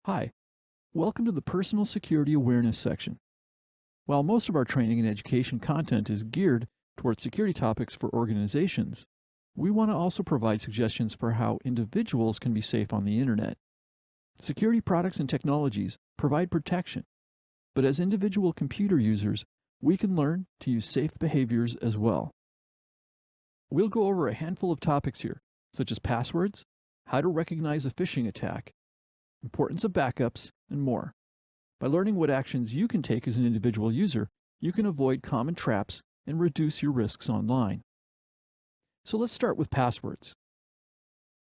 Hi, welcome to the Personal Security Awareness section. While most of our training and education content is geared towards security topics for organizations, we want to also provide suggestions for how individuals can be safe on the internet. Security products and technologies provide protection, but as individual computer users, we can learn to use safe behaviors as well. We'll go over a handful of topics here, such as passwords, how to recognize a phishing attack, importance of backups, and more. By learning what actions you can take as an individual user, you can avoid common traps and reduce your risks online. So let's start with passwords.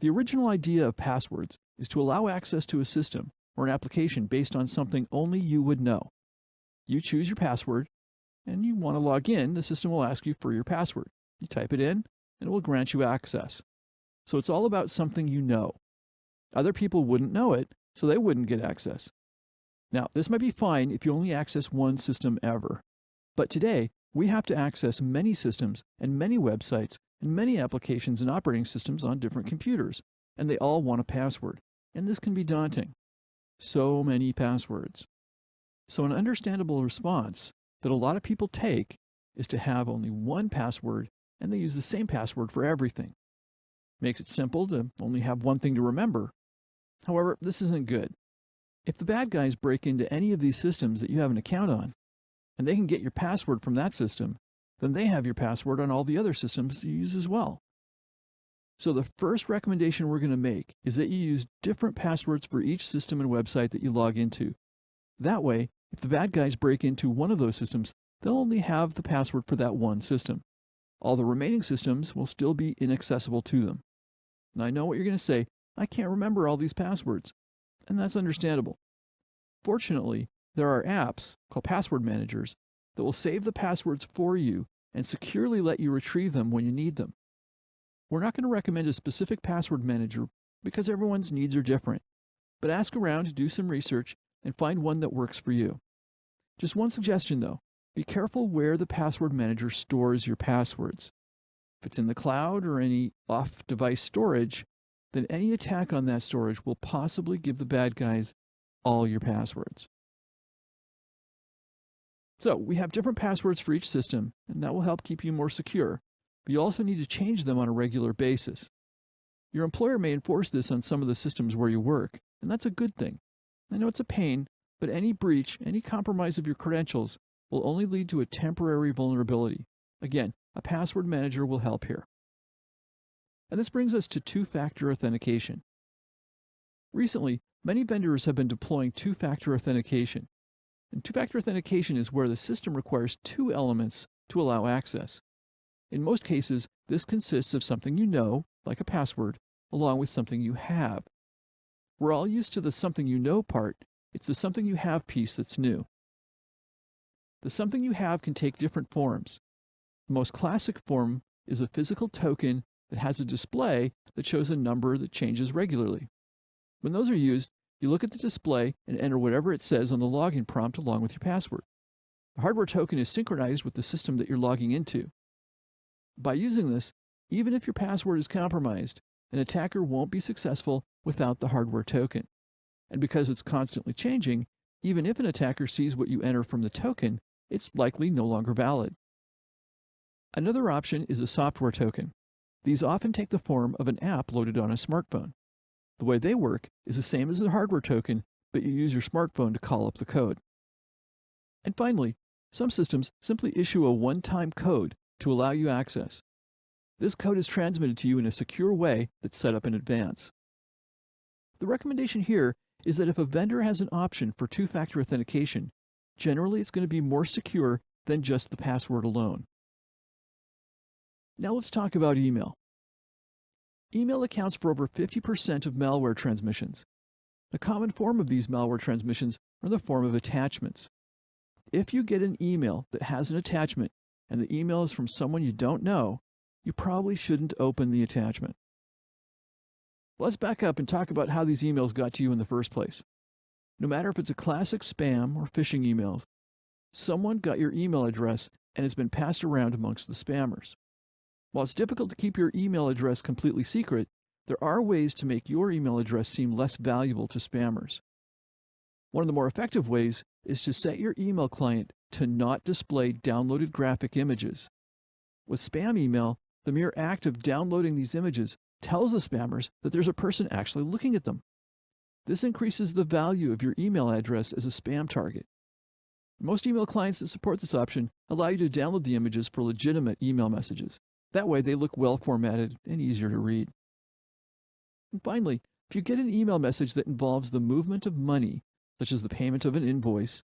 The original idea of passwords is to allow access to a system or an application based on something only you would know. You choose your password, and you want to log in, the system will ask you for your password. You type it in, and it will grant you access. So it's all about something you know. Other people wouldn't know it, so they wouldn't get access. Now, this might be fine if you only access one system ever. But today, we have to access many systems and many websites and many applications and operating systems on different computers, and they all want a password. And this can be daunting. So many passwords. So an understandable response that a lot of people take is to have only one password, and they use the same password for everything. Makes it simple to only have one thing to remember. However, this isn't good. If the bad guys break into any of these systems that you have an account on, and they can get your password from that system, then they have your password on all the other systems you use as well. So the first recommendation we're going to make is that you use different passwords for each system and website that you log into. That way, if the bad guys break into one of those systems, they'll only have the password for that one system. All the remaining systems will still be inaccessible to them. Now I know what you're going to say, I can't remember all these passwords, and that's understandable. Fortunately, there are apps called password managers that will save the passwords for you and securely let you retrieve them when you need them. We're not going to recommend a specific password manager because everyone's needs are different, but ask around, do some research, and find one that works for you. Just one suggestion though, be careful where the password manager stores your passwords. If it's in the cloud or any off-device storage, then any attack on that storage will possibly give the bad guys all your passwords. So we have different passwords for each system, and that will help keep you more secure, but you also need to change them on a regular basis. Your employer may enforce this on some of the systems where you work, and that's a good thing. I know it's a pain, but any breach, any compromise of your credentials will only lead to a temporary vulnerability. Again, a password manager will help here. And this brings us to two-factor authentication. Recently, many vendors have been deploying two-factor authentication. And two-factor authentication is where the system requires two elements to allow access. In most cases, this consists of something you know, like a password, along with something you have. We're all used to the something you know part. It's the something you have piece that's new. The something you have can take different forms. The most classic form is a physical token that has a display that shows a number that changes regularly. When those are used, you look at the display and enter whatever it says on the login prompt along with your password. The hardware token is synchronized with the system that you're logging into. By using this, even if your password is compromised, an attacker won't be successful without the hardware token. And because it's constantly changing, even if an attacker sees what you enter from the token, it's likely no longer valid. Another option is a software token. These often take the form of an app loaded on a smartphone. The way they work is the same as the hardware token, but you use your smartphone to call up the code. And finally, some systems simply issue a one-time code to allow you access. This code is transmitted to you in a secure way that's set up in advance. The recommendation here is that if a vendor has an option for two-factor authentication, generally it's going to be more secure than just the password alone. Now let's talk about email. Email accounts for over 50% of malware transmissions. A common form of these malware transmissions are in the form of attachments. If you get an email that has an attachment and the email is from someone you don't know, you probably shouldn't open the attachment. Let's back up and talk about how these emails got to you in the first place. No matter if it's a classic spam or phishing emails, someone got your email address and it's been passed around amongst the spammers. While it's difficult to keep your email address completely secret, there are ways to make your email address seem less valuable to spammers. One of the more effective ways is to set your email client to not display downloaded graphic images. With spam email, the mere act of downloading these images tells the spammers that there's a person actually looking at them. This increases the value of your email address as a spam target. Most email clients that support this option allow you to download the images for legitimate email messages. That way they look well formatted and easier to read. And finally, if you get an email message that involves the movement of money, such as the payment of an invoice,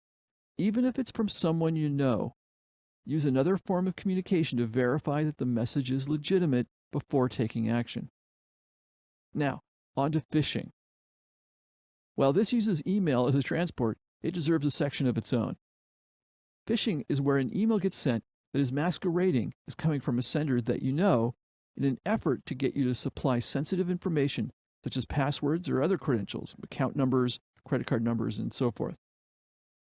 even if it's from someone you know, use another form of communication to verify that the message is legitimate before taking action. Now, on to phishing. While this uses email as a transport, it deserves a section of its own. Phishing is where an email gets sent that is masquerading as coming from a sender that you know in an effort to get you to supply sensitive information such as passwords or other credentials, account numbers, credit card numbers, and so forth.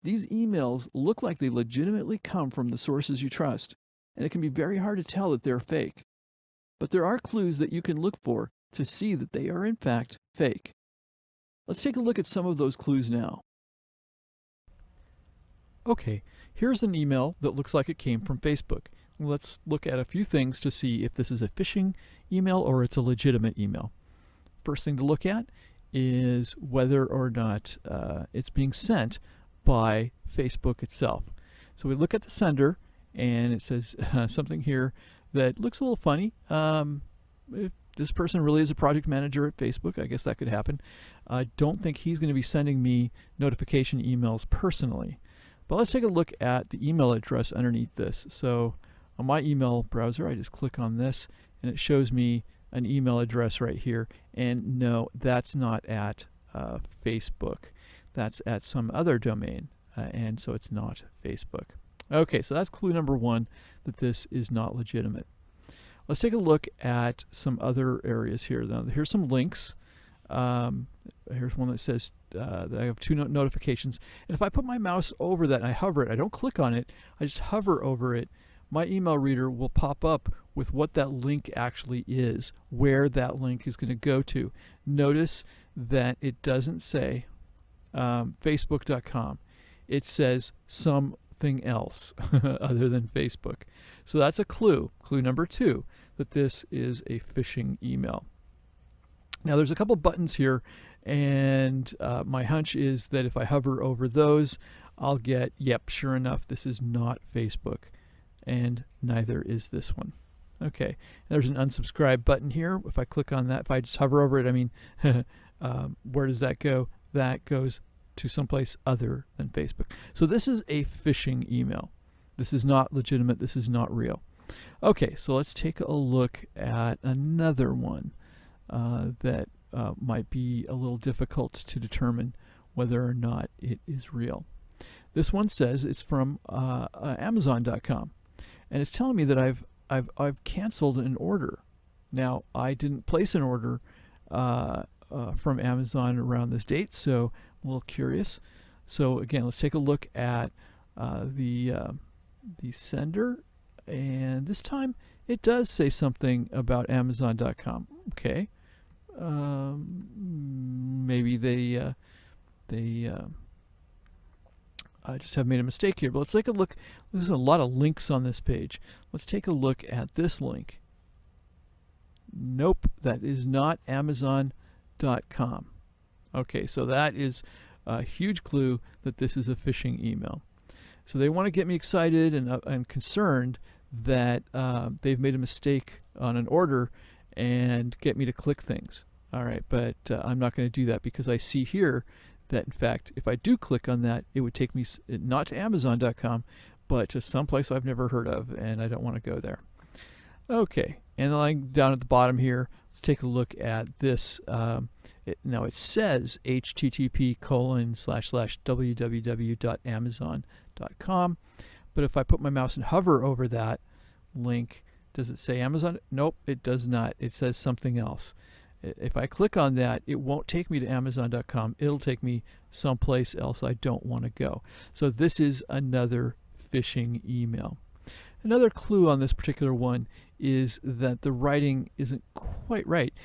These emails look like they legitimately come from the sources you trust, and it can be very hard to tell that they're fake. But there are clues that you can look for to see that they are in fact fake. Let's take a look at some of those clues now. Okay, here's an email that looks like it came from Facebook. Let's look at a few things to see if this is a phishing email or it's a legitimate email. First thing to look at is whether or not it's being sent by Facebook itself. So we look at the sender, and it says something here that looks a little funny. If this person really is a project manager at Facebook, I guess that could happen. I don't think he's going to be sending me notification emails personally. But let's take a look at the email address underneath this. So on my email browser, I just click on this, and it shows me an email address right here. And no, that's not at Facebook. That's at some other domain, and so it's not Facebook. Okay, so that's clue number one, that this is not legitimate. Let's take a look at some other areas here. Now, here's some links. Here's one that says that I have two notifications. And if I put my mouse over that and I hover it, I don't click on it, I just hover over it, my email reader will pop up with what that link actually is, where that link is going to go to. Notice that it doesn't say facebook.com. It says something else other than Facebook. So that's a clue. Clue number two, that this is a phishing email. Now there's a couple buttons here, and my hunch is that if I hover over those, I'll get, yep, sure enough, this is not Facebook, and neither is this one. Okay, there's an unsubscribe button here. If I click on that, if I just hover over it, I mean, where does that go? That goes to someplace other than Facebook. So this is a phishing email. This is not legitimate. This is not real. Okay, so let's take a look at another one that might be a little difficult to determine whether or not it is real. This one says it's from Amazon.com, and it's telling me that I've canceled an order. Now, I didn't place an order from Amazon around this date, so I'm a little curious. So again, let's take a look at the sender, and this time it does say something about Amazon.com. Okay, maybe they I just have made a mistake here, but let's take a look. There's a lot of links on this page. Let's take a look at this link. Nope, that is not Amazon.com. Okay, so that is a huge clue that this is a phishing email. So they want to get me excited and concerned that they've made a mistake on an order and get me to click things. All right, but I'm not going to do that, because I see here that, in fact, if I do click on that, it would take me not to Amazon.com, but to someplace I've never heard of, and I don't want to go there. Okay, and then down at the bottom here, let's take a look at this. Now it says http://www.amazon.com, but if I put my mouse and hover over that link, does it say Amazon? Nope, it does not. It says something else. If I click on that, it won't take me to Amazon.com. It'll take me someplace else I don't want to go. So this is another phishing email. Another clue on this particular one is that the writing isn't quite right.